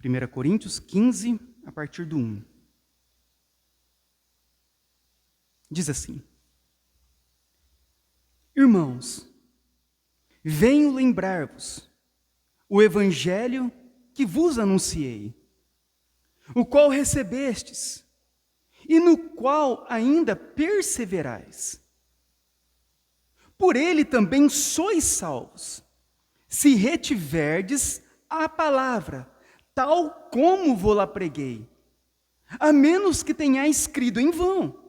1 Coríntios 15, a partir do 1. Diz assim: Irmãos, venho lembrar-vos o evangelho que vos anunciei, o qual recebestes, e no qual ainda perseverais. Por ele também sois salvos, se retiverdes a palavra, tal como vou-la preguei, a menos que tenhais crido em vão.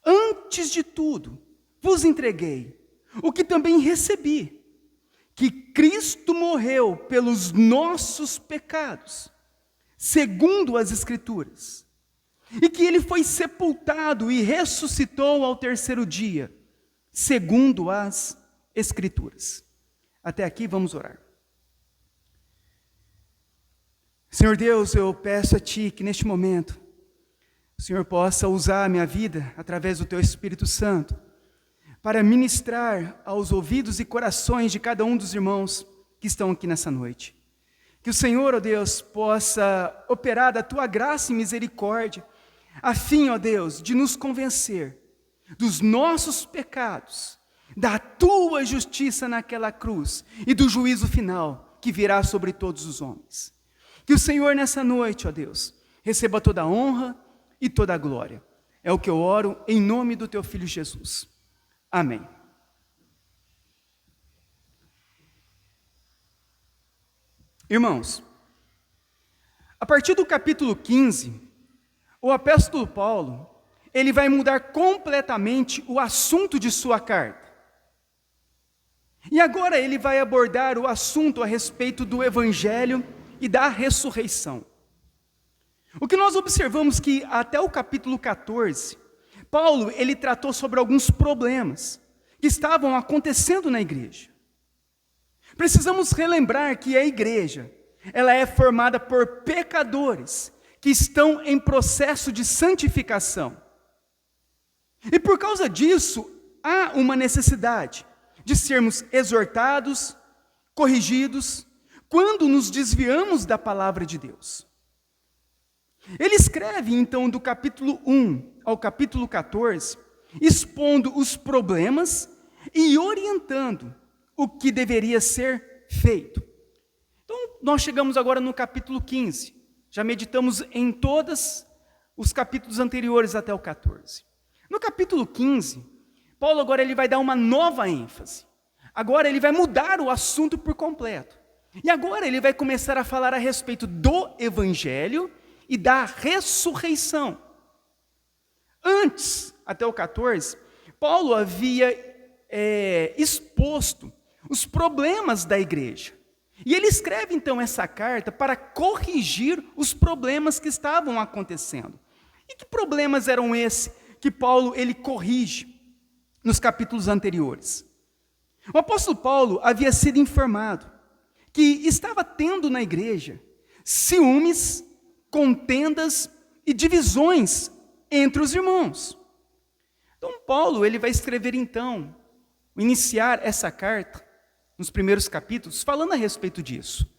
Antes de tudo, vos entreguei o que também recebi, que Cristo morreu pelos nossos pecados, segundo as Escrituras, e que ele foi sepultado e ressuscitou ao terceiro dia, segundo as Escrituras. Até aqui vamos orar. Senhor Deus, eu peço a Ti que neste momento o Senhor possa usar a minha vida através do Teu Espírito Santo para ministrar aos ouvidos e corações de cada um dos irmãos que estão aqui nessa noite. Que o Senhor, ó Deus, possa operar da Tua graça e misericórdia, a fim, ó Deus, de nos convencer dos nossos pecados, da Tua justiça naquela cruz e do juízo final que virá sobre todos os homens. Que o Senhor nessa noite, ó Deus, receba toda a honra e toda a glória. É o que eu oro em nome do Teu Filho Jesus. Amém. Irmãos, a partir do capítulo 15, o apóstolo Paulo, ele vai mudar completamente o assunto de sua carta. E agora ele vai abordar o assunto a respeito do evangelho e da ressurreição. O que nós observamos que até o capítulo 14, Paulo ele tratou sobre alguns problemas que estavam acontecendo na igreja. Precisamos relembrar que a igreja, ela é formada por pecadores que estão em processo de santificação. E por causa disso, há uma necessidade de sermos exortados, corrigidos, quando nos desviamos da palavra de Deus. Ele escreve, então, do capítulo 1 ao capítulo 14, expondo os problemas e orientando o que deveria ser feito. Então, nós chegamos agora no capítulo 15. Já meditamos em todos os capítulos anteriores até o 14. No capítulo 15, Paulo agora ele vai dar uma nova ênfase. Agora ele vai mudar o assunto por completo. E agora ele vai começar a falar a respeito do evangelho e da ressurreição. Antes, até o 14, Paulo havia exposto os problemas da igreja. E ele escreve então essa carta para corrigir os problemas que estavam acontecendo. E que problemas eram esses que Paulo ele corrige nos capítulos anteriores? O apóstolo Paulo havia sido informado que estava tendo na igreja ciúmes, contendas e divisões entre os irmãos. Então Paulo ele vai escrever então, iniciar essa carta nos primeiros capítulos, falando a respeito disso,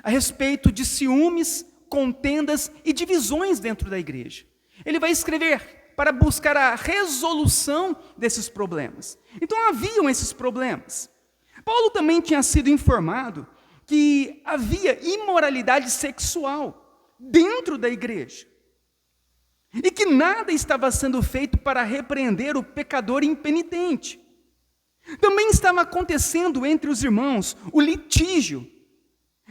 a respeito de ciúmes, contendas e divisões dentro da igreja. Ele vai escrever para buscar a resolução desses problemas. Então haviam esses problemas. Paulo também tinha sido informado que havia imoralidade sexual dentro da igreja. E que nada estava sendo feito para repreender o pecador impenitente. Também estava acontecendo entre os irmãos o litígio,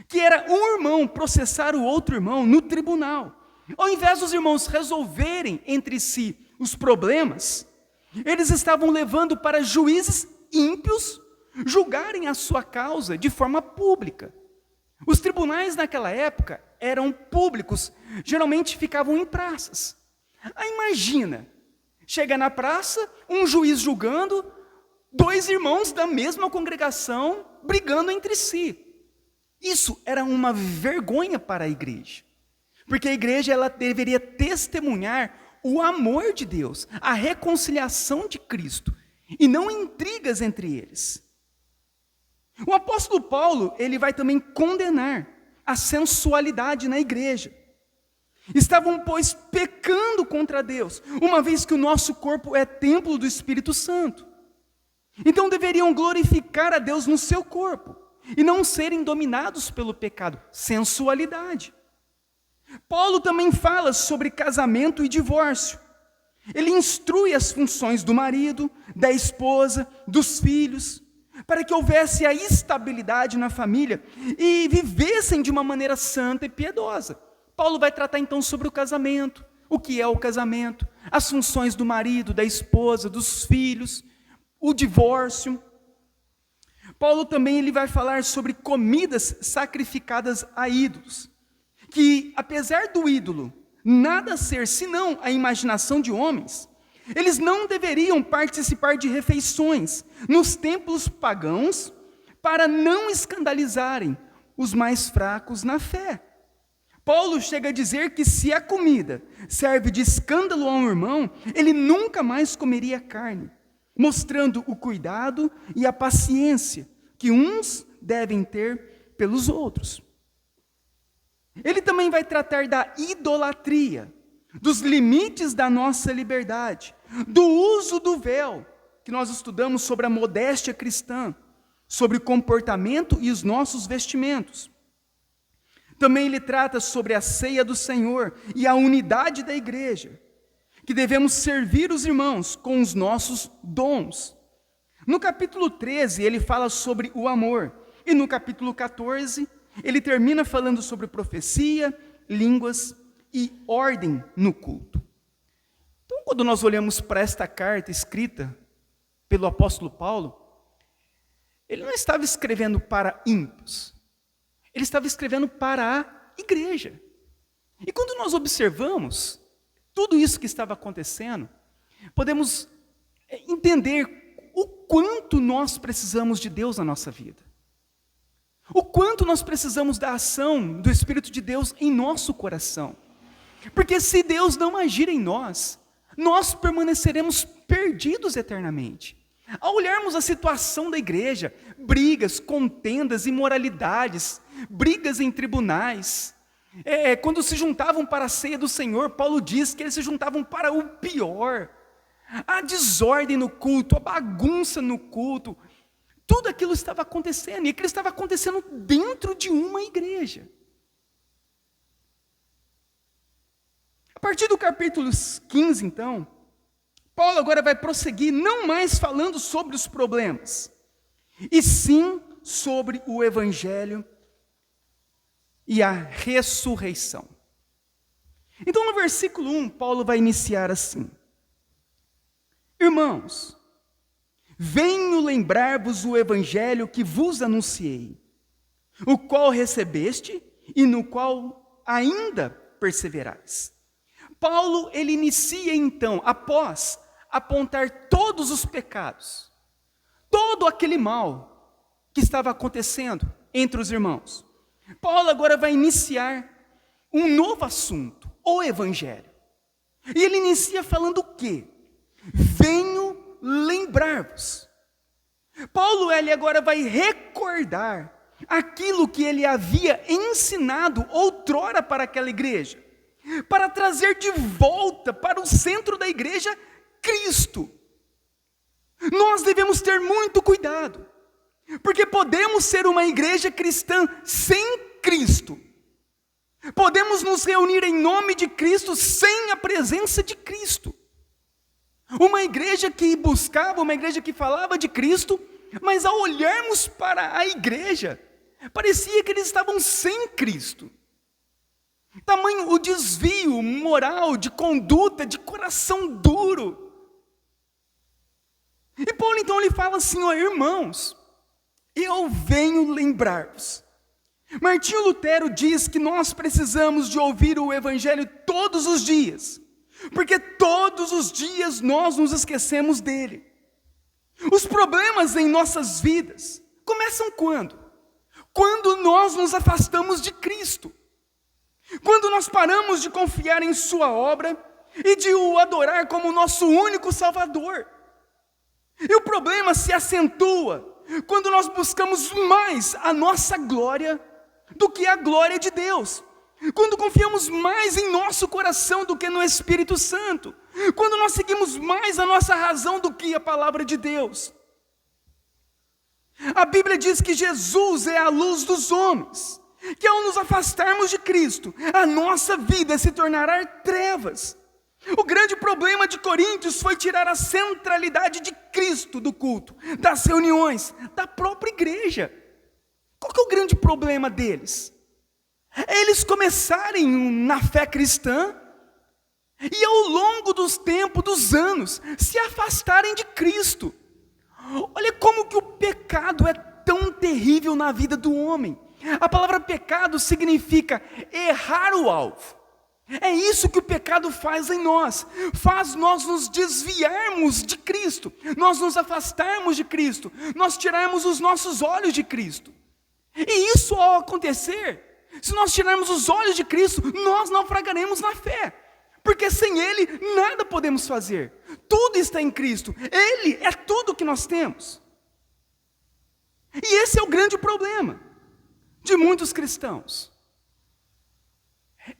que era um irmão processar o outro irmão no tribunal. Ao invés dos irmãos resolverem entre si os problemas, eles estavam levando para juízes ímpios julgarem a sua causa de forma pública. Os tribunais naquela época eram públicos, geralmente ficavam em praças. Aí imagina, chega na praça, um juiz julgando, dois irmãos da mesma congregação brigando entre si. Isso era uma vergonha para a igreja, porque a igreja ela deveria testemunhar o amor de Deus, a reconciliação de Cristo, e não intrigas entre eles. O apóstolo Paulo, ele vai também condenar a sensualidade na igreja. Estavam, pois, pecando contra Deus, uma vez que o nosso corpo é templo do Espírito Santo. Então deveriam glorificar a Deus no seu corpo, e não serem dominados pelo pecado, sensualidade. Paulo também fala sobre casamento e divórcio. Ele instrui as funções do marido, da esposa, dos filhos, para que houvesse a estabilidade na família e vivessem de uma maneira santa e piedosa. Paulo vai tratar então sobre o casamento, o que é o casamento, as funções do marido, da esposa, dos filhos, o divórcio. Paulo também ele vai falar sobre comidas sacrificadas a ídolos, que apesar do ídolo nada ser senão a imaginação de homens, eles não deveriam participar de refeições nos templos pagãos para não escandalizarem os mais fracos na fé. Paulo chega a dizer que se a comida serve de escândalo a um irmão, ele nunca mais comeria carne, mostrando o cuidado e a paciência que uns devem ter pelos outros. Ele também vai tratar da idolatria, dos limites da nossa liberdade, do uso do véu, que nós estudamos sobre a modéstia cristã, sobre o comportamento e os nossos vestimentos. Também ele trata sobre a ceia do Senhor e a unidade da igreja, que devemos servir os irmãos com os nossos dons. No capítulo 13, ele fala sobre o amor, e no capítulo 14, ele termina falando sobre profecia, línguas e ordem no culto. Então, quando nós olhamos para esta carta escrita pelo apóstolo Paulo, ele não estava escrevendo para ímpios, ele estava escrevendo para a igreja. E quando nós observamos tudo isso que estava acontecendo, podemos entender o quanto nós precisamos de Deus na nossa vida. O quanto nós precisamos da ação do Espírito de Deus em nosso coração. Porque se Deus não agir em nós, nós permaneceremos perdidos eternamente. Ao olharmos a situação da igreja, brigas, contendas, imoralidades, brigas em tribunais, quando se juntavam para a ceia do Senhor, Paulo diz que eles se juntavam para o pior. A desordem no culto, a bagunça no culto, tudo aquilo estava acontecendo, e aquilo estava acontecendo dentro de uma igreja. A partir do capítulo 15, então, Paulo agora vai prosseguir, não mais falando sobre os problemas, e sim sobre o evangelho e a ressurreição. Então, no versículo 1, Paulo vai iniciar assim: Irmãos, venho lembrar-vos o evangelho que vos anunciei, o qual recebeste e no qual ainda perseverais. Paulo, ele inicia então, após apontar todos os pecados, todo aquele mal que estava acontecendo entre os irmãos, Paulo agora vai iniciar um novo assunto, o evangelho. E ele inicia falando o quê? Venho lembrar-vos. Paulo, ele agora vai recordar aquilo que ele havia ensinado outrora para aquela igreja, para trazer de volta para o centro da igreja Cristo. Nós devemos ter muito cuidado, porque podemos ser uma igreja cristã sem Cristo. Podemos nos reunir em nome de Cristo sem a presença de Cristo. Uma igreja que buscava, uma igreja que falava de Cristo, mas ao olharmos para a igreja, parecia que eles estavam sem Cristo. Tamanho o desvio moral, de conduta, de coração duro. E Paulo então ele fala assim: ó irmãos, eu venho lembrar-vos. Martinho Lutero diz que nós precisamos de ouvir o evangelho todos os dias, porque todos os dias nós nos esquecemos dele. Os problemas em nossas vidas começam quando? Quando nós nos afastamos de Cristo. Quando nós paramos de confiar em sua obra e de o adorar como nosso único Salvador. E o problema se acentua quando nós buscamos mais a nossa glória do que a glória de Deus. Quando confiamos mais em nosso coração do que no Espírito Santo. Quando nós seguimos mais a nossa razão do que a palavra de Deus. A Bíblia diz que Jesus é a luz dos homens, que ao nos afastarmos de Cristo, a nossa vida se tornará trevas. O grande problema de Coríntios foi tirar a centralidade de Cristo do culto, das reuniões, da própria igreja. Qual que é o grande problema deles? É eles começarem na fé cristã e ao longo dos tempos, dos anos, se afastarem de Cristo. Olha como que o pecado é tão terrível na vida do homem. A palavra pecado significa errar o alvo. É isso que o pecado faz em nós. Faz nós nos desviarmos de Cristo. Nós nos afastarmos de Cristo. Nós tirarmos os nossos olhos de Cristo. E isso ao acontecer, se nós tirarmos os olhos de Cristo, nós naufragaremos na fé. Porque sem Ele, nada podemos fazer. Tudo está em Cristo. Ele é tudo que nós temos. E esse é o grande problema de muitos cristãos.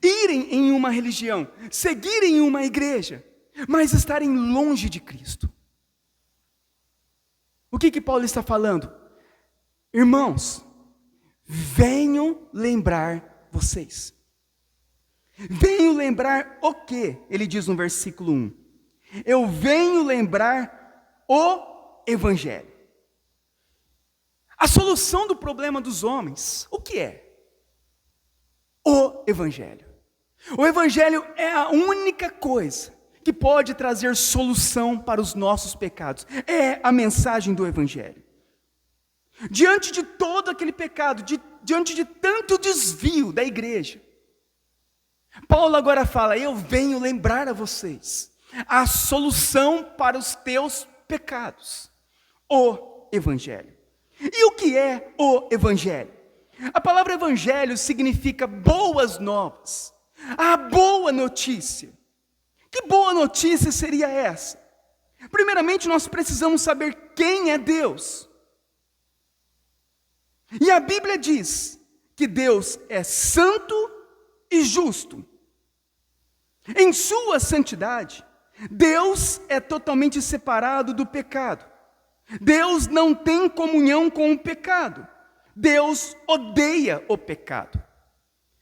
Irem em uma religião, seguirem uma igreja, mas estarem longe de Cristo. O que Paulo está falando? Irmãos, venham lembrar vocês. Venho lembrar o quê? Ele diz no versículo 1. Eu venho lembrar o Evangelho. A solução do problema dos homens, o que é? O Evangelho. O Evangelho é a única coisa que pode trazer solução para os nossos pecados. É a mensagem do Evangelho. Diante de todo aquele pecado, diante de tanto desvio da igreja, Paulo agora fala, eu venho lembrar a vocês a solução para os teus pecados, o Evangelho. E o que é o Evangelho? A palavra Evangelho significa boas novas, a boa notícia. Que boa notícia seria essa? Primeiramente, nós precisamos saber quem é Deus. E a Bíblia diz que Deus é santo e justo. Em sua santidade, Deus é totalmente separado do pecado. Deus não tem comunhão com o pecado. Deus odeia o pecado.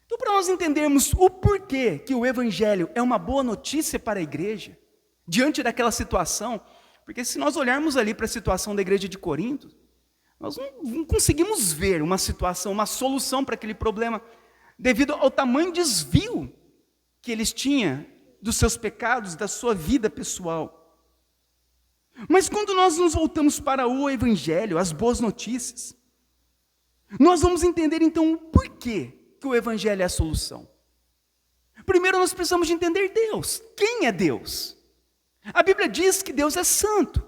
Então, para nós entendermos o porquê que o Evangelho é uma boa notícia para a igreja, diante daquela situação, porque se nós olharmos ali para a situação da igreja de Corinto, nós não conseguimos ver uma situação, uma solução para aquele problema, devido ao tamanho desvio que eles tinham dos seus pecados, da sua vida pessoal. Mas quando nós nos voltamos para o Evangelho, as boas notícias, nós vamos entender então o porquê que o Evangelho é a solução. Primeiro nós precisamos de entender Deus. Quem é Deus? A Bíblia diz que Deus é santo.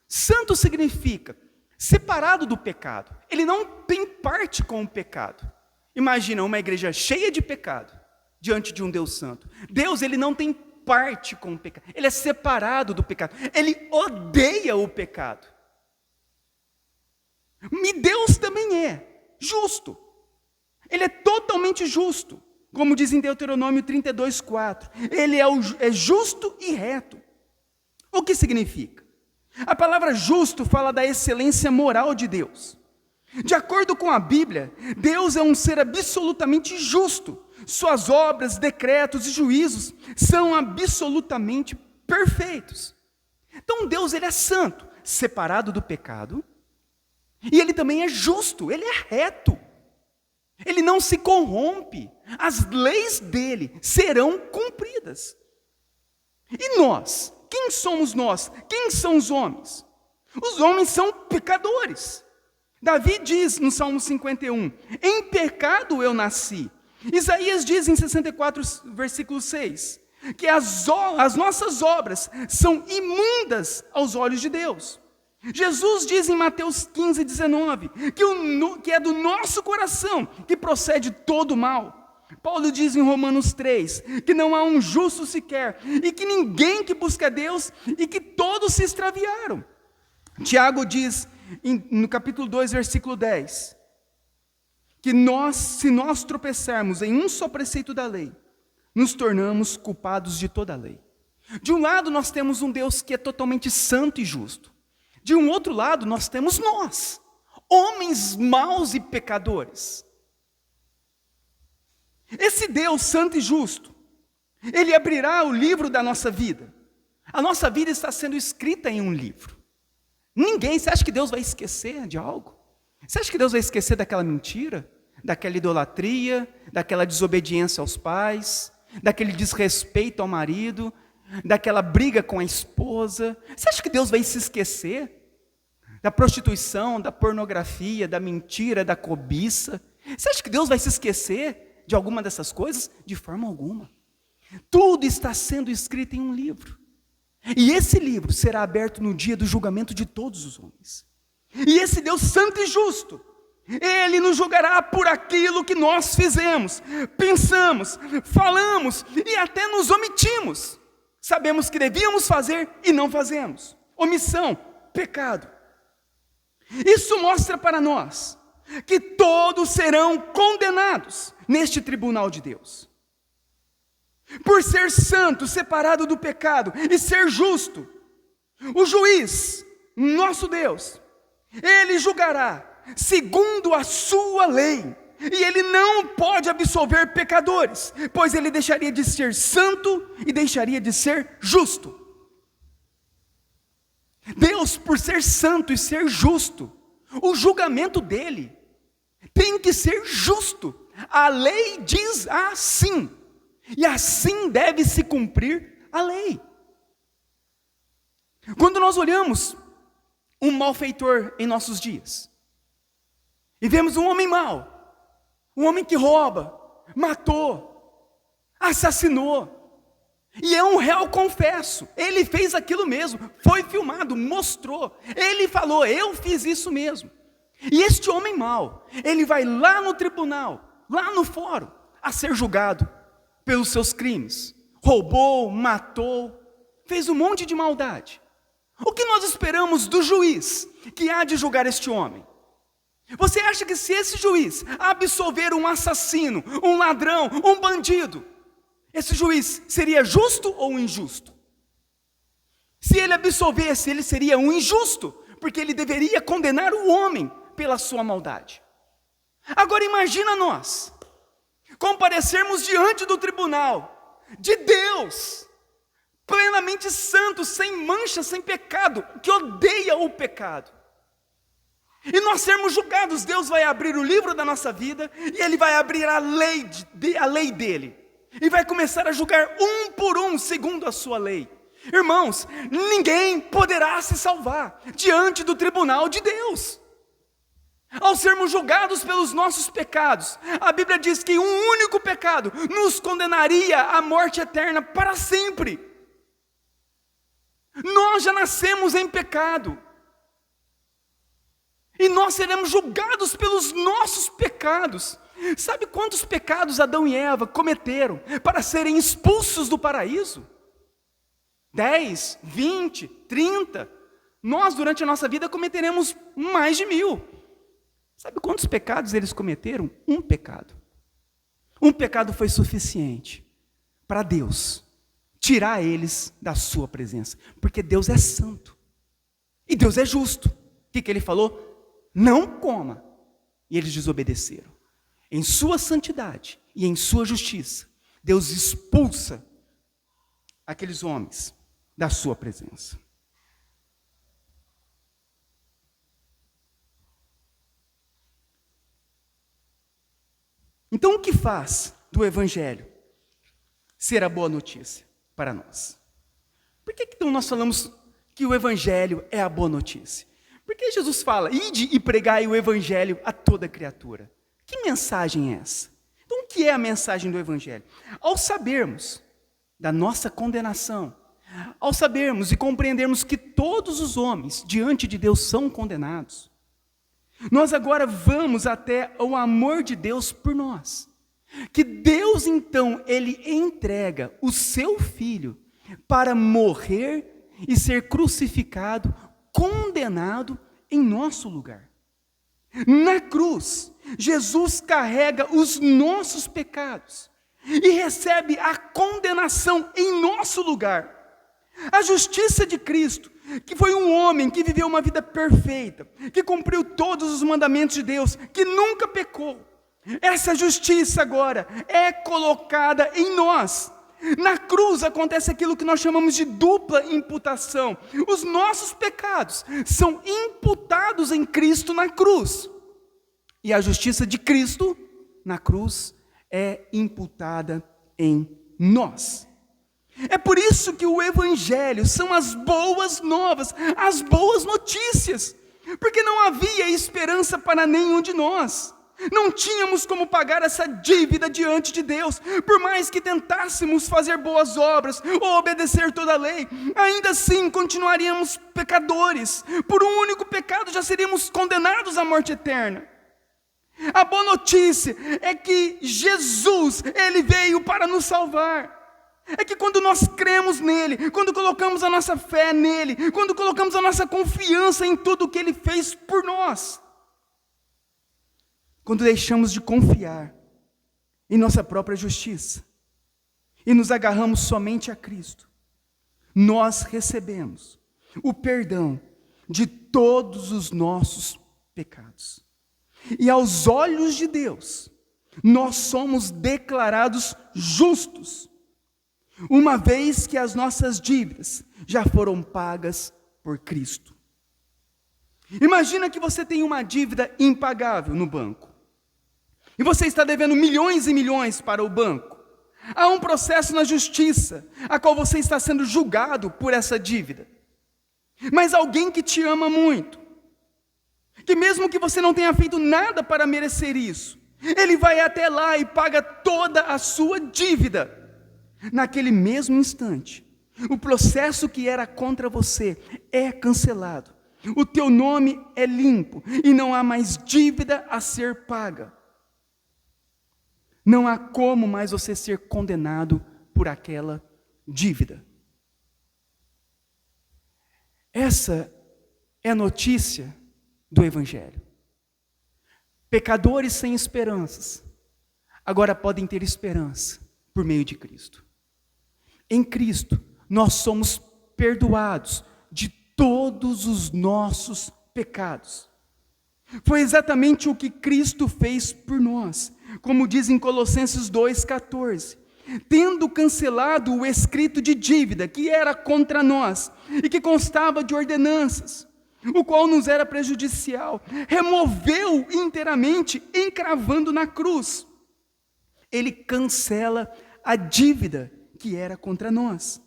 Santo significa separado do pecado. Ele não tem parte com o pecado. Imagina uma igreja cheia de pecado diante de um Deus santo. Deus, ele não tem parte com o pecado. Ele é separado do pecado. Ele odeia o pecado. E Deus também é justo. Ele é totalmente justo. Como diz em Deuteronômio 32:4. Ele é justo e reto. O que significa? A palavra justo fala da excelência moral de Deus. De acordo com a Bíblia, Deus é um ser absolutamente justo. Suas obras, decretos e juízos são absolutamente perfeitos. Então Deus, ele é santo, separado do pecado, e ele também é justo, ele é reto. Ele não se corrompe. As leis dele serão cumpridas. E nós? Quem somos nós? Quem são os homens? Os homens são pecadores. Davi diz no Salmo 51, em pecado eu nasci. Isaías diz em 64, versículo 6, que as nossas obras são imundas aos olhos de Deus. Jesus diz em Mateus 15, 19, que é do nosso coração que procede todo o mal. Paulo diz em Romanos 3, que não há um justo sequer, e que ninguém que busca Deus, e que todos se extraviaram. Tiago diz no capítulo 2, versículo 10, que se nós tropeçarmos em um só preceito da lei, nos tornamos culpados de toda a lei. De um lado nós temos um Deus que é totalmente santo e justo. De um outro lado nós temos nós, homens maus e pecadores. Esse Deus santo e justo, Ele abrirá o livro da nossa vida. A nossa vida está sendo escrita em um livro. Você acha que Deus vai esquecer de algo? Você acha que Deus vai esquecer daquela mentira, daquela idolatria, daquela desobediência aos pais, daquele desrespeito ao marido, daquela briga com a esposa? Você acha que Deus vai se esquecer da prostituição, da pornografia, da mentira, da cobiça? Você acha que Deus vai se esquecer de alguma dessas coisas? De forma alguma. Tudo está sendo escrito em um livro. E esse livro será aberto no dia do julgamento de todos os homens. E esse Deus santo e justo, Ele nos julgará por aquilo que nós fizemos, pensamos, falamos e até nos omitimos. Sabemos que devíamos fazer e não fazemos. Omissão, pecado. Isso mostra para nós que todos serão condenados neste tribunal de Deus. Por ser santo, separado do pecado e ser justo, o juiz, nosso Deus, Ele julgará segundo a sua lei, e Ele não pode absolver pecadores, pois Ele deixaria de ser santo e deixaria de ser justo. Deus, por ser santo e ser justo, o julgamento dEle tem que ser justo. A lei diz assim, e assim deve se cumprir a lei. Quando nós olhamos um malfeitor em nossos dias, e vemos um homem mau, um homem que rouba, matou, assassinou, e é um réu confesso, ele fez aquilo mesmo, foi filmado, mostrou, ele falou, eu fiz isso mesmo. E este homem mau, ele vai lá no tribunal, lá no fórum, a ser julgado pelos seus crimes. Roubou, matou, fez um monte de maldade. O que nós esperamos do juiz que há de julgar este homem? Você acha que se esse juiz absolver um assassino, um ladrão, um bandido, esse juiz seria justo ou injusto? Se ele absolvesse, ele seria um injusto, porque ele deveria condenar o homem pela sua maldade. Agora imagina nós comparecermos diante do tribunal de Deus, plenamente santo, sem mancha, sem pecado, que odeia o pecado. E nós sermos julgados, Deus vai abrir o livro da nossa vida, e Ele vai abrir a lei dEle, e vai começar a julgar um por um, segundo a sua lei. Irmãos, ninguém poderá se salvar diante do tribunal de Deus. Ao sermos julgados pelos nossos pecados, a Bíblia diz que um único pecado nos condenaria à morte eterna para sempre. Nós já nascemos em pecado, e nós seremos julgados pelos nossos pecados. Sabe quantos pecados Adão e Eva cometeram para serem expulsos do paraíso? 10, 20, 30. Nós durante a nossa vida cometeremos mais de 1000. Sabe quantos pecados eles cometeram? Um pecado. Um pecado foi suficiente para Deus tirar eles da sua presença, porque Deus é santo e Deus é justo. O que Ele falou? Não coma. E eles desobedeceram. Em sua santidade e em sua justiça, Deus expulsa aqueles homens da sua presença. Então, o que faz do Evangelho ser a boa notícia para nós? Por que então nós falamos que o Evangelho é a boa notícia? Porque Jesus fala, ide e pregai o Evangelho a toda criatura. Que mensagem é essa? Então, o que é a mensagem do Evangelho? Ao sabermos da nossa condenação, ao sabermos e compreendermos que todos os homens diante de Deus são condenados, nós agora vamos até o amor de Deus por nós. Que Deus, então, Ele entrega o seu Filho para morrer e ser crucificado, condenado em nosso lugar. Na cruz, Jesus carrega os nossos pecados e recebe a condenação em nosso lugar. A justiça de Cristo, que foi um homem que viveu uma vida perfeita, que cumpriu todos os mandamentos de Deus, que nunca pecou. Essa justiça agora é colocada em nós. Na cruz acontece aquilo que nós chamamos de dupla imputação. Os nossos pecados são imputados em Cristo na cruz. E a justiça de Cristo na cruz é imputada em nós. É por isso que o Evangelho são as boas novas, as boas notícias. Porque não havia esperança para nenhum de nós. Não tínhamos como pagar essa dívida diante de Deus. Por mais que tentássemos fazer boas obras ou obedecer toda a lei, ainda assim continuaríamos pecadores. Por um único pecado já seríamos condenados à morte eterna. A boa notícia é que Jesus, Ele veio para nos salvar. É que quando nós cremos nele, quando colocamos a nossa fé nele, quando colocamos a nossa confiança em tudo o que Ele fez por nós, quando deixamos de confiar em nossa própria justiça e nos agarramos somente a Cristo, nós recebemos o perdão de todos os nossos pecados. E aos olhos de Deus, nós somos declarados justos, uma vez que as nossas dívidas já foram pagas por Cristo. Imagina que você tem uma dívida impagável no banco. E você está devendo milhões e milhões para o banco. Há um processo na justiça, a qual você está sendo julgado por essa dívida. Mas alguém que te ama muito, que mesmo que você não tenha feito nada para merecer isso, ele vai até lá e paga toda a sua dívida. Naquele mesmo instante, o processo que era contra você é cancelado. O teu nome é limpo e não há mais dívida a ser paga. Não há como mais você ser condenado por aquela dívida. Essa é a notícia do Evangelho. Pecadores sem esperanças, agora podem ter esperança por meio de Cristo. Em Cristo, nós somos perdoados de todos os nossos pecados. Foi exatamente o que Cristo fez por nós, como diz em Colossenses 2,14. Tendo cancelado o escrito de dívida que era contra nós e que constava de ordenanças, o qual nos era prejudicial, removeu inteiramente, encravando na cruz. Ele cancela a dívida que era contra nós.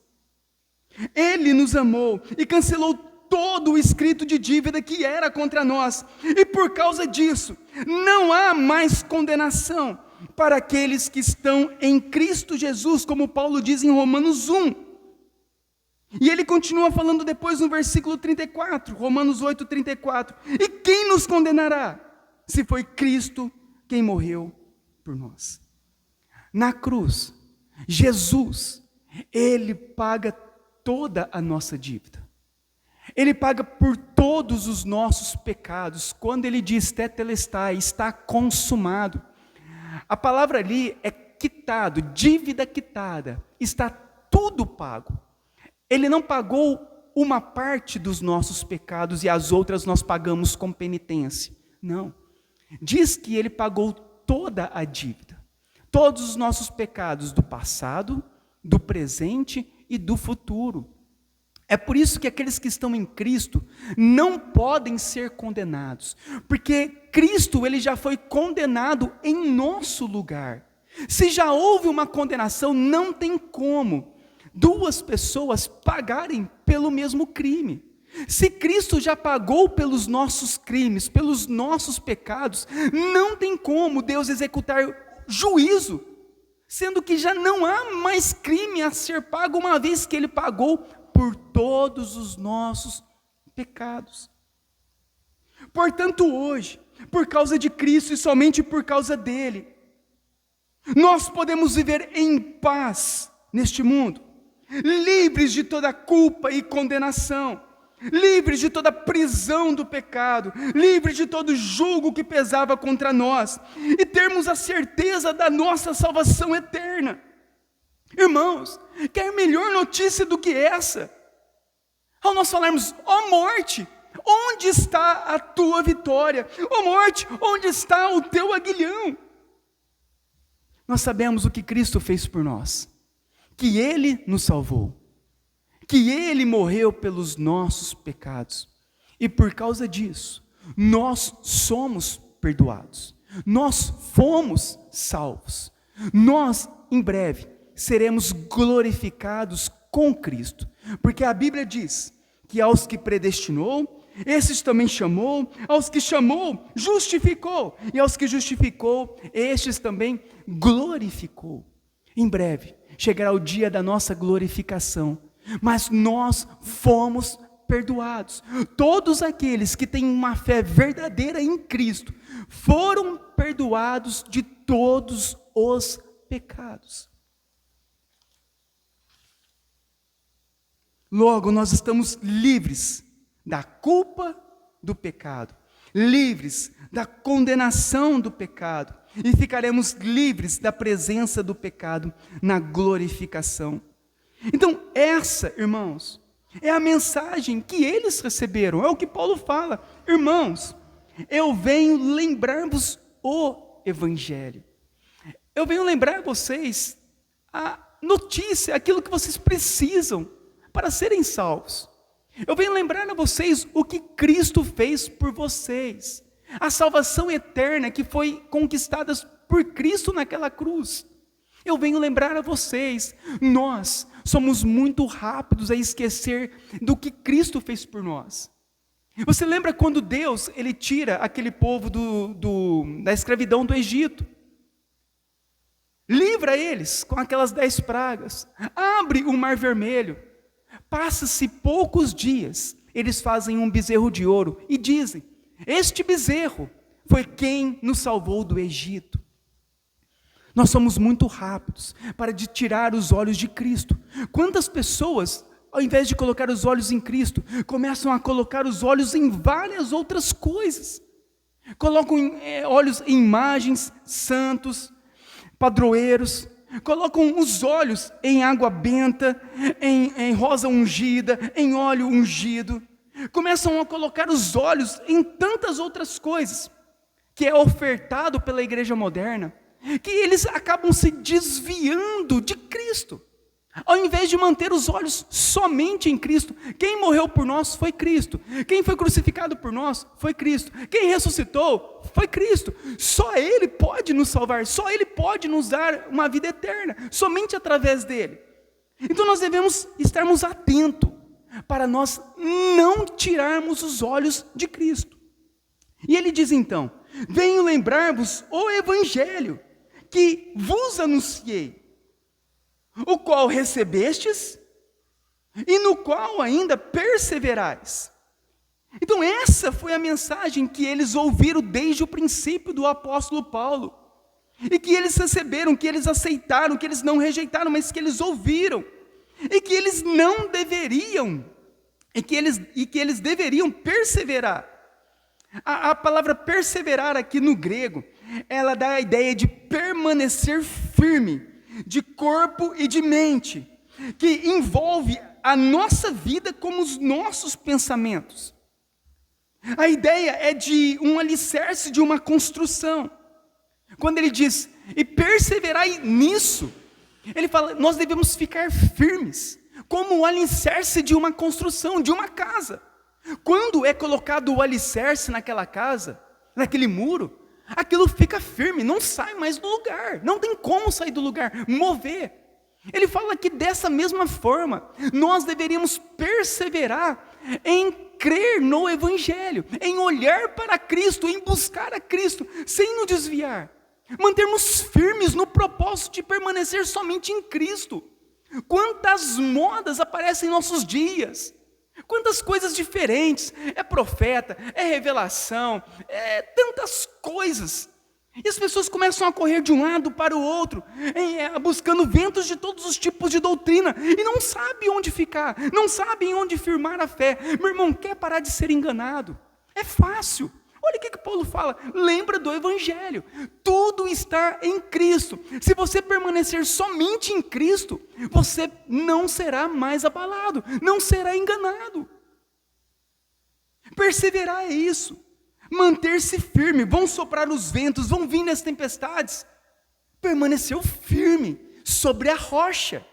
Ele nos amou e cancelou todo o escrito de dívida que era contra nós. E por causa disso, não há mais condenação para aqueles que estão em Cristo Jesus, como Paulo diz em Romanos 1. E ele continua falando depois no versículo 34, Romanos 8, 34. E quem nos condenará, se foi Cristo quem morreu por nós? Na cruz, Jesus, Ele paga toda a nossa dívida. Ele paga por todos os nossos pecados. Quando Ele diz tetelestai, está consumado. A palavra ali é quitado, dívida quitada. Está tudo pago. Ele não pagou uma parte dos nossos pecados e as outras nós pagamos com penitência. Não. Diz que Ele pagou toda a dívida. Todos os nossos pecados do passado, do presente e do futuro. É por isso que aqueles que estão em Cristo não podem ser condenados, porque Cristo ele já foi condenado em nosso lugar. Se já houve uma condenação, não tem como duas pessoas pagarem pelo mesmo crime. Se Cristo já pagou pelos nossos crimes, pelos nossos pecados, não tem como Deus executar juízo, sendo que já não há mais crime a ser pago, uma vez que Ele pagou por todos os nossos pecados. Portanto, hoje, por causa de Cristo e somente por causa dEle, nós podemos viver em paz neste mundo, livres de toda culpa e condenação, livres de toda prisão do pecado, livres de todo jugo que pesava contra nós, e termos a certeza da nossa salvação eterna. Irmãos, quer melhor notícia do que essa? Ao nós falarmos, ó morte, onde está a tua vitória? Ó morte, onde está o teu aguilhão? Nós sabemos o que Cristo fez por nós, que Ele nos salvou, que Ele morreu pelos nossos pecados, e por causa disso, nós somos perdoados, nós fomos salvos, nós, em breve, seremos glorificados com Cristo, porque a Bíblia diz que aos que predestinou, esses também chamou, aos que chamou, justificou, e aos que justificou, estes também glorificou. Em breve, chegará o dia da nossa glorificação, mas nós fomos perdoados. Todos aqueles que têm uma fé verdadeira em Cristo, foram perdoados de todos os pecados. Logo, nós estamos livres da culpa do pecado, livres da condenação do pecado, e ficaremos livres da presença do pecado na glorificação. Então, essa, irmãos, é a mensagem que eles receberam, é o que Paulo fala. Irmãos, eu venho lembrar-vos o Evangelho. Eu venho lembrar vocês a notícia, aquilo que vocês precisam para serem salvos. Eu venho lembrar a vocês o que Cristo fez por vocês, a salvação eterna que foi conquistada por Cristo naquela cruz. Eu venho lembrar a vocês, nós somos muito rápidos a esquecer do que Cristo fez por nós. Você lembra quando Deus, Ele tira aquele povo da escravidão do Egito? Livra eles com aquelas 10 pragas, abre o mar vermelho. Passa-se poucos dias, eles fazem um bezerro de ouro e dizem, este bezerro foi quem nos salvou do Egito. Nós somos muito rápidos para tirar os olhos de Cristo. Quantas pessoas, ao invés de colocar os olhos em Cristo, começam a colocar os olhos em várias outras coisas. Colocam olhos em imagens, santos, padroeiros, colocam os olhos em água benta, em rosa ungida, em óleo ungido. Começam a colocar os olhos em tantas outras coisas, que é ofertado pela igreja moderna, que eles acabam se desviando de Cristo. Ao invés de manter os olhos somente em Cristo, quem morreu por nós foi Cristo, quem foi crucificado por nós foi Cristo, quem ressuscitou foi Cristo, só Ele pode nos salvar, só Ele pode nos dar uma vida eterna, somente através dEle. Então nós devemos estarmos atentos, para nós não tirarmos os olhos de Cristo. E Ele diz então, venho lembrar-vos o Evangelho, que vos anunciei, o qual recebestes, e no qual ainda perseverais. Então essa foi a mensagem que eles ouviram desde o princípio do apóstolo Paulo, e que eles receberam, que eles aceitaram, que eles não rejeitaram, mas que eles ouviram, e que eles não deveriam, e que eles deveriam perseverar. A palavra perseverar aqui no grego, ela dá a ideia de permanecer firme, de corpo e de mente, que envolve a nossa vida como os nossos pensamentos. A ideia é de um alicerce de uma construção. Quando ele diz, e perseverai nisso, ele fala, nós devemos ficar firmes, como o alicerce de uma construção, de uma casa. Quando é colocado o alicerce naquela casa, naquele muro, aquilo fica firme, não sai mais do lugar, não tem como sair do lugar, mover. Ele fala que dessa mesma forma, nós deveríamos perseverar em crer no Evangelho, em olhar para Cristo, em buscar a Cristo, sem nos desviar. Mantermos firmes no propósito de permanecer somente em Cristo. Quantas modas aparecem em nossos dias, quantas coisas diferentes, é profeta, é revelação, é tantas coisas. E as pessoas começam a correr de um lado para o outro, buscando ventos de todos os tipos de doutrina, e não sabem onde ficar, não sabem onde firmar a fé. Meu irmão, quer parar de ser enganado? É fácil. Olha o que Paulo fala, lembra do Evangelho, tudo está em Cristo. Se você permanecer somente em Cristo, você não será mais abalado, não será enganado. Perseverar é isso. Manter-se firme, vão soprar os ventos, vão vir as tempestades. Permaneceu firme sobre a rocha.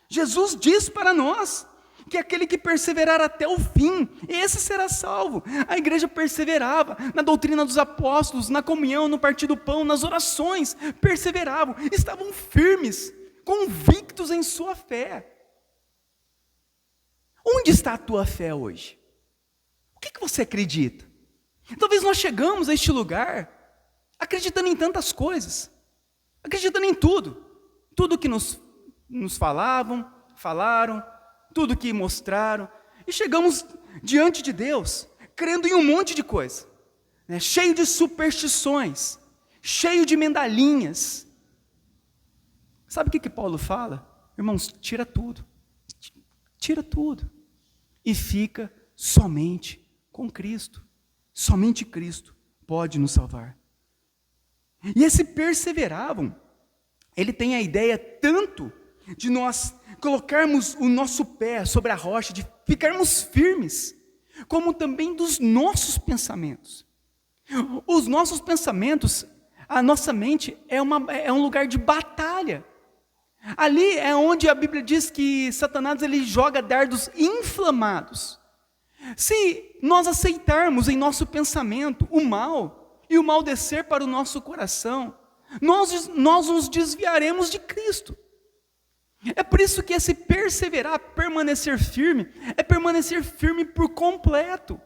Jesus diz para nós que aquele que perseverar até o fim, esse será salvo. A igreja perseverava na doutrina dos apóstolos, na comunhão, no partir do pão, nas orações, perseveravam, estavam firmes, convictos em sua fé. Onde está a tua fé hoje? O que você acredita? Talvez nós chegamos a este lugar acreditando em tantas coisas, acreditando em tudo que nos falaram, tudo que mostraram, e chegamos diante de Deus, crendo em um monte de coisa, né? Cheio de superstições, cheio de medalhinhas. Sabe o que Paulo fala? Irmãos, tira tudo, e fica somente com Cristo. Somente Cristo pode nos salvar. E esse perseveravam, ele tem a ideia tanto de nós colocarmos o nosso pé sobre a rocha, de ficarmos firmes, como também dos nossos pensamentos. Os nossos pensamentos, a nossa mente é um lugar de batalha. Ali é onde a Bíblia diz que Satanás ele joga dardos inflamados. Se nós aceitarmos em nosso pensamento o mal, e o mal descer para o nosso coração, nós nos desviaremos de Cristo. É por isso que esse perseverar, permanecer firme, é permanecer firme por completo.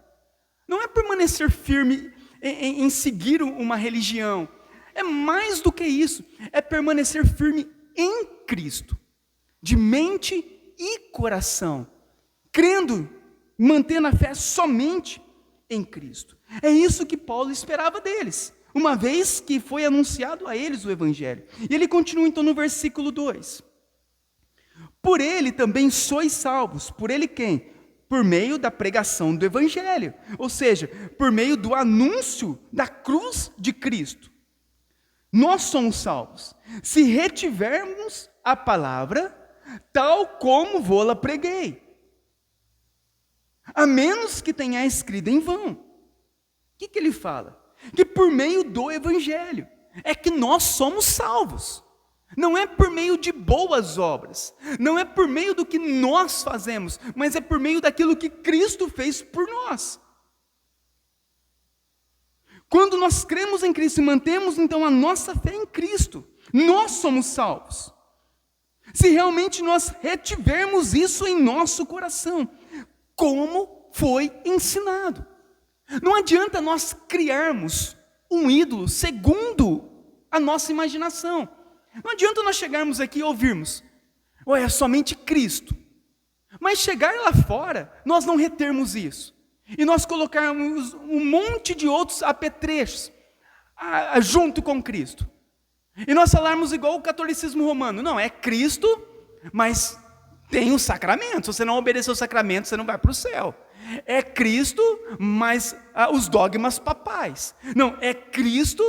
Não é permanecer firme em seguir uma religião. É mais do que isso, é permanecer firme em Cristo, de mente e coração, crendo, mantendo a fé somente em Cristo. É isso que Paulo esperava deles, uma vez que foi anunciado a eles o Evangelho. E ele continua então no versículo 2. Por ele também sois salvos. Por ele quem? Por meio da pregação do Evangelho, ou seja, por meio do anúncio da cruz de Cristo. Nós somos salvos, se retivermos a palavra, tal como vou-la preguei. A menos que tenha escrito em vão. O que ele fala? Que por meio do Evangelho, é que nós somos salvos. Não é por meio de boas obras, não é por meio do que nós fazemos, mas é por meio daquilo que Cristo fez por nós. Quando nós cremos em Cristo e mantemos então a nossa fé em Cristo, nós somos salvos. Se realmente nós retivermos isso em nosso coração, como foi ensinado. Não adianta nós criarmos um ídolo segundo a nossa imaginação. Não adianta nós chegarmos aqui e ouvirmos, é somente Cristo. Mas chegar lá fora, nós não retermos isso. E nós colocarmos um monte de outros apetrechos junto com Cristo. E nós falarmos igual o catolicismo romano. Não, é Cristo, mas tem os sacramentos. Se você não obedecer os sacramentos, você não vai para o céu. É Cristo, mas os dogmas papais. Não, é Cristo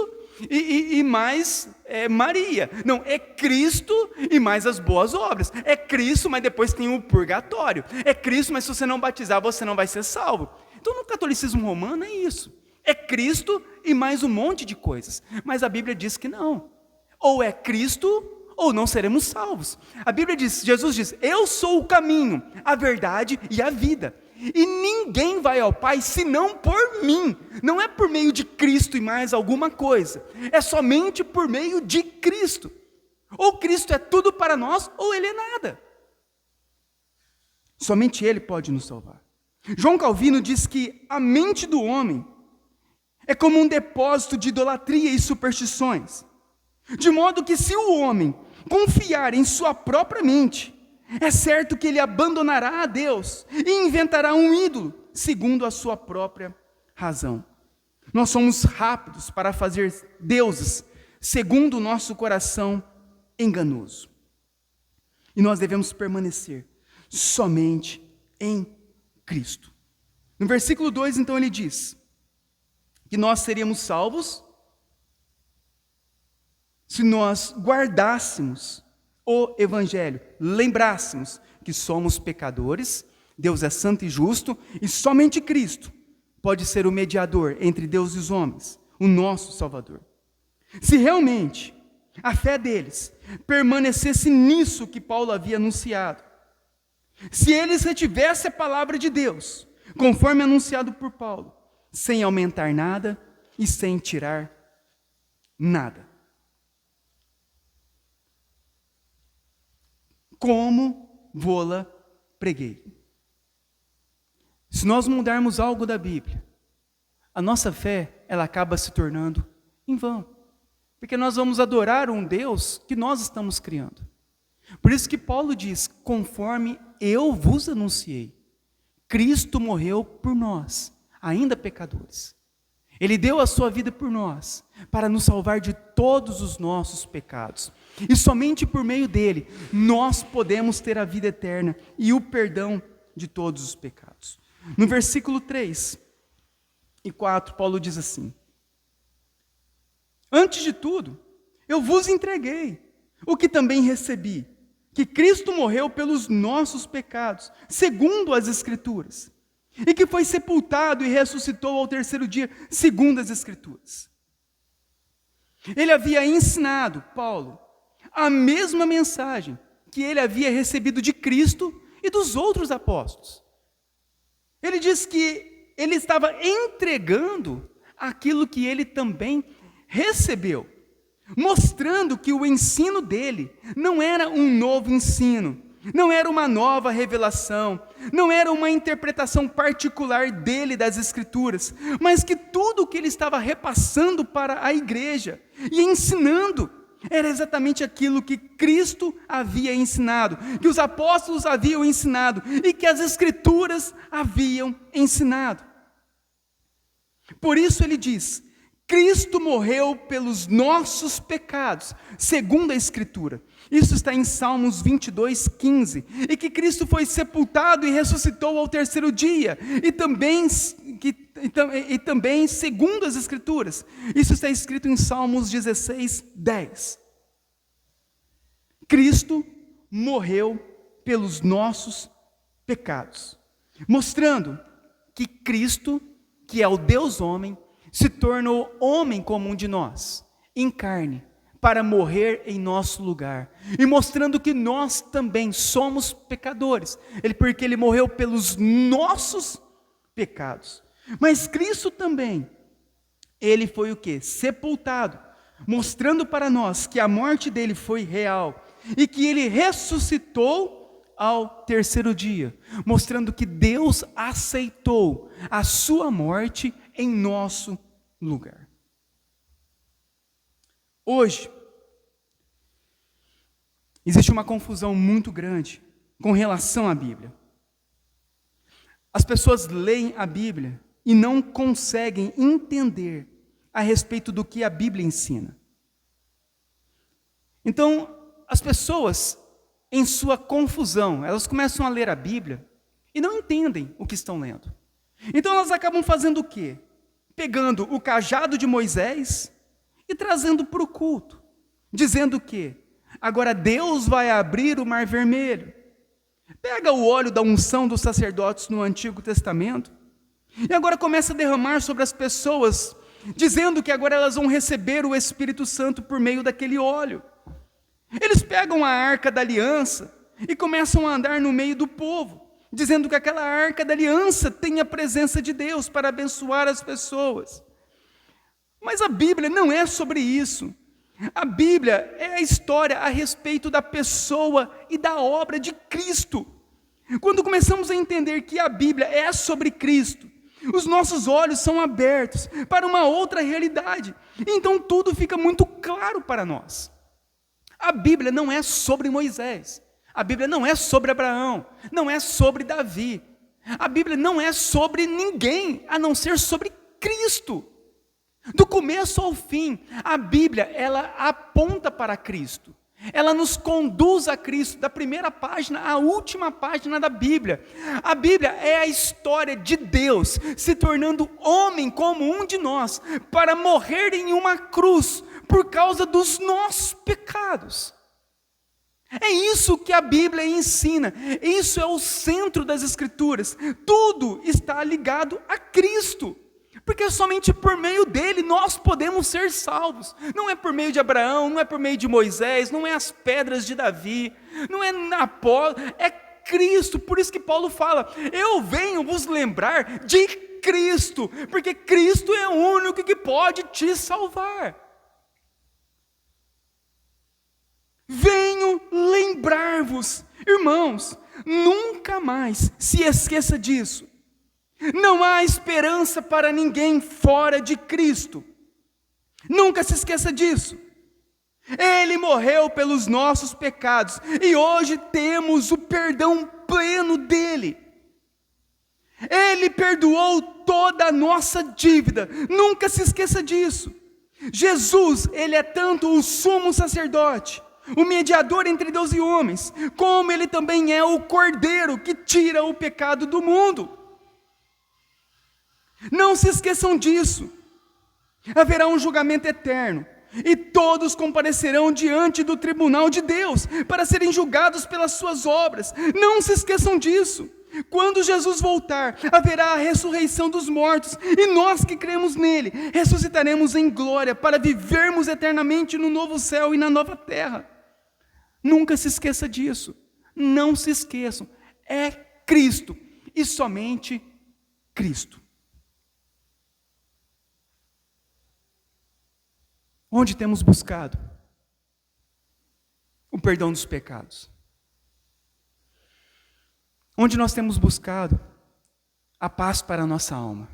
e mais Maria. Não, é Cristo e mais as boas obras. É Cristo, mas depois tem o purgatório. É Cristo, mas se você não batizar, você não vai ser salvo. Então no catolicismo romano é isso. É Cristo e mais um monte de coisas. Mas a Bíblia diz que não. Ou é Cristo ou não seremos salvos. A Bíblia diz, Jesus diz, eu sou o caminho, a verdade e a vida. E ninguém vai ao Pai senão por mim. Não é por meio de Cristo e mais alguma coisa. É somente por meio de Cristo. Ou Cristo é tudo para nós, ou Ele é nada. Somente Ele pode nos salvar. João Calvino diz que a mente do homem é como um depósito de idolatria e superstições. De modo que se o homem confiar em sua própria mente, é certo que ele abandonará a Deus e inventará um ídolo, segundo a sua própria razão. Nós somos rápidos para fazer deuses segundo o nosso coração enganoso. E nós devemos permanecer somente em Cristo. No versículo 2, então, ele diz que nós seríamos salvos se nós guardássemos o Evangelho, lembrássemos que somos pecadores, Deus é santo e justo, e somente Cristo pode ser o mediador entre Deus e os homens, o nosso Salvador. Se realmente a fé deles permanecesse nisso que Paulo havia anunciado, se eles retivessem a palavra de Deus, conforme anunciado por Paulo, sem aumentar nada e sem tirar nada. Como vô-la preguei. Se nós mudarmos algo da Bíblia, a nossa fé, ela acaba se tornando em vão. Porque nós vamos adorar um Deus que nós estamos criando. Por isso que Paulo diz, conforme eu vos anunciei, Cristo morreu por nós, ainda pecadores. Ele deu a sua vida por nós, para nos salvar de todos os nossos pecados. E somente por meio dele, nós podemos ter a vida eterna e o perdão de todos os pecados. No versículo 3 e 4, Paulo diz assim: antes de tudo, eu vos entreguei o que também recebi, que Cristo morreu pelos nossos pecados, segundo as Escrituras, e que foi sepultado e ressuscitou ao terceiro dia, segundo as Escrituras. Ele havia ensinado, Paulo, a mesma mensagem que ele havia recebido de Cristo e dos outros apóstolos. Ele diz que ele estava entregando aquilo que ele também recebeu, mostrando que o ensino dele não era um novo ensino, não era uma nova revelação, não era uma interpretação particular dele das Escrituras, mas que tudo o que ele estava repassando para a igreja e ensinando era exatamente aquilo que Cristo havia ensinado, que os apóstolos haviam ensinado e que as Escrituras haviam ensinado. Por isso ele diz: Cristo morreu pelos nossos pecados, segundo a Escritura. Isso está em Salmos 22, 15. E que Cristo foi sepultado e ressuscitou ao terceiro dia. E também segundo as Escrituras. Isso está escrito em Salmos 16, 10. Cristo morreu pelos nossos pecados. Mostrando que Cristo, que é o Deus homem, se tornou homem como um de nós, em carne, para morrer em nosso lugar, e mostrando que nós também somos pecadores, porque ele morreu pelos nossos pecados. Mas Cristo também, ele foi o quê? Sepultado, mostrando para nós que a morte dele foi real, e que ele ressuscitou ao terceiro dia, mostrando que Deus aceitou a sua morte em nosso lugar. Hoje, existe uma confusão muito grande com relação à Bíblia. As pessoas leem a Bíblia e não conseguem entender a respeito do que a Bíblia ensina. Então, as pessoas, em sua confusão, elas começam a ler a Bíblia e não entendem o que estão lendo. Então elas acabam fazendo o quê? Pegando o cajado de Moisés e trazendo para o culto, dizendo que agora Deus vai abrir o mar vermelho. Pega o óleo da unção dos sacerdotes no Antigo Testamento e agora começa a derramar sobre as pessoas, dizendo que agora elas vão receber o Espírito Santo por meio daquele óleo. Eles pegam a arca da aliança e começam a andar no meio do povo, dizendo que aquela arca da aliança tem a presença de Deus para abençoar as pessoas. Mas a Bíblia não é sobre isso. A Bíblia é a história a respeito da pessoa e da obra de Cristo. Quando começamos a entender que a Bíblia é sobre Cristo, os nossos olhos são abertos para uma outra realidade. Então tudo fica muito claro para nós. A Bíblia não é sobre Moisés. A Bíblia não é sobre Abraão, não é sobre Davi. A Bíblia não é sobre ninguém, a não ser sobre Cristo. Do começo ao fim, a Bíblia, ela aponta para Cristo. Ela nos conduz a Cristo, da primeira página à última página da Bíblia. A Bíblia é a história de Deus se tornando homem como um de nós, para morrer em uma cruz, por causa dos nossos pecados. É isso que a Bíblia ensina, isso é o centro das Escrituras. Tudo está ligado a Cristo. Porque somente por meio dele nós podemos ser salvos. Não é por meio de Abraão, não é por meio de Moisés, não é as pedras de Davi, não é Apolo, é Cristo. Por isso que Paulo fala, eu venho vos lembrar de Cristo, porque Cristo é o único que pode te salvar. Venho lembrar-vos, irmãos, nunca mais se esqueça disso. Não há esperança para ninguém fora de Cristo. Nunca se esqueça disso. Ele morreu pelos nossos pecados e hoje temos o perdão pleno dele. Ele perdoou toda a nossa dívida. Nunca se esqueça disso. Jesus, ele é tanto o sumo sacerdote, o mediador entre Deus e homens, como ele também é o cordeiro que tira o pecado do mundo. Não se esqueçam disso. Haverá um julgamento eterno e todos comparecerão diante do tribunal de Deus para serem julgados pelas suas obras. Não se esqueçam disso. Quando Jesus voltar, haverá a ressurreição dos mortos e nós que cremos nele ressuscitaremos em glória para vivermos eternamente no novo céu e na nova terra. Nunca se esqueça disso. Não se esqueçam. É Cristo e somente Cristo. Onde temos buscado o perdão dos pecados? Onde nós temos buscado a paz para a nossa alma?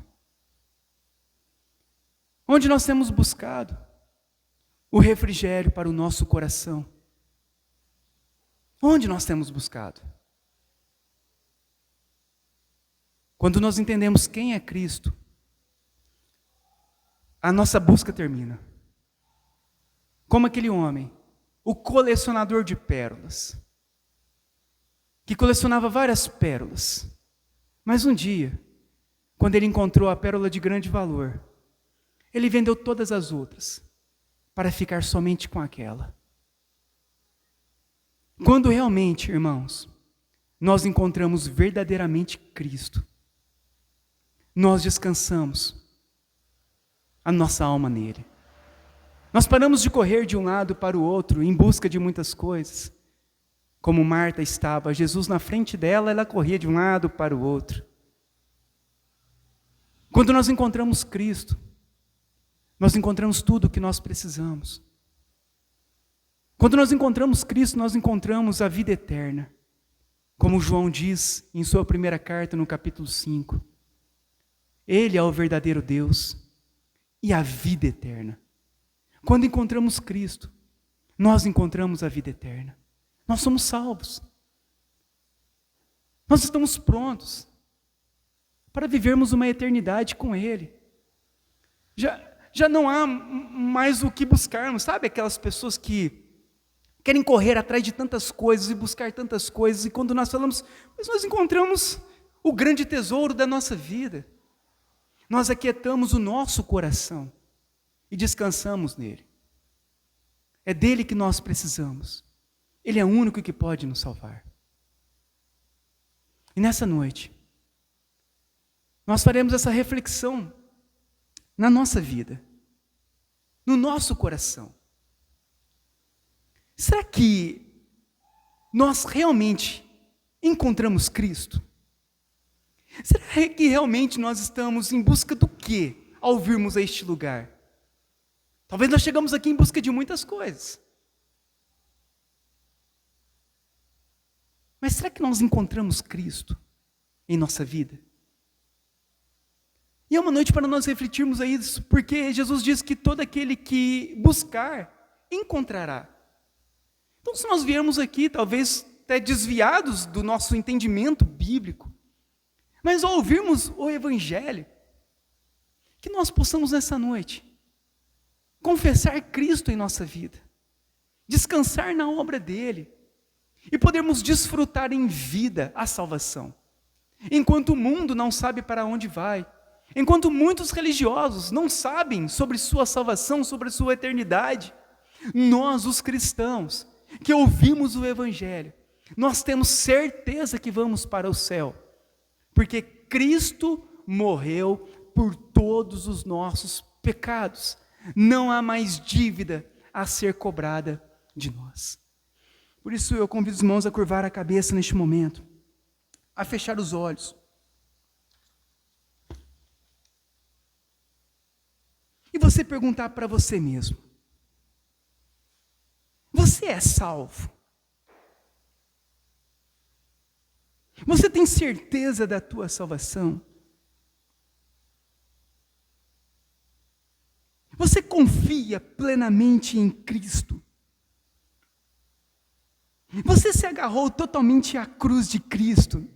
Onde nós temos buscado o refrigério para o nosso coração? Onde nós temos buscado? Quando nós entendemos quem é Cristo, a nossa busca termina. Como aquele homem, o colecionador de pérolas, que colecionava várias pérolas, mas um dia, quando ele encontrou a pérola de grande valor, ele vendeu todas as outras, para ficar somente com aquela. Quando realmente, irmãos, nós encontramos verdadeiramente Cristo, nós descansamos a nossa alma nele. Nós paramos de correr de um lado para o outro em busca de muitas coisas. Como Marta estava, Jesus na frente dela, ela corria de um lado para o outro. Quando nós encontramos Cristo, nós encontramos tudo o que nós precisamos. Quando nós encontramos Cristo, nós encontramos a vida eterna. Como João diz em sua primeira carta, no capítulo 5. Ele é o verdadeiro Deus e a vida eterna. Quando encontramos Cristo, nós encontramos a vida eterna. Nós somos salvos. Nós estamos prontos para vivermos uma eternidade com Ele. Já não há mais o que buscarmos. Sabe aquelas pessoas que querem correr atrás de tantas coisas e buscar tantas coisas, e quando nós falamos, mas nós encontramos o grande tesouro da nossa vida. Nós aquietamos o nosso coração e descansamos nele. É dele que nós precisamos. Ele é o único que pode nos salvar. E nessa noite, nós faremos essa reflexão na nossa vida, no nosso coração. Será que nós realmente encontramos Cristo? Será que realmente nós estamos em busca do quê ao virmos a este lugar? Talvez nós chegamos aqui em busca de muitas coisas. Mas será que nós encontramos Cristo em nossa vida? E é uma noite para nós refletirmos a isso, porque Jesus diz que todo aquele que buscar, encontrará. Então, se nós viemos aqui, talvez até desviados do nosso entendimento bíblico, mas ao ouvirmos o Evangelho, que nós possamos nessa noite confessar Cristo em nossa vida, descansar na obra dele e podermos desfrutar em vida a salvação. Enquanto o mundo não sabe para onde vai, enquanto muitos religiosos não sabem sobre sua salvação, sobre sua eternidade, nós, os cristãos, que ouvimos o Evangelho, nós temos certeza que vamos para o céu, porque Cristo morreu por todos os nossos pecados. Não há mais dívida a ser cobrada de nós. Por isso eu convido os irmãos a curvar a cabeça neste momento, a fechar os olhos. E você perguntar para você mesmo: você é salvo? Você tem certeza da tua salvação? Você confia plenamente em Cristo? Você se agarrou totalmente à cruz de Cristo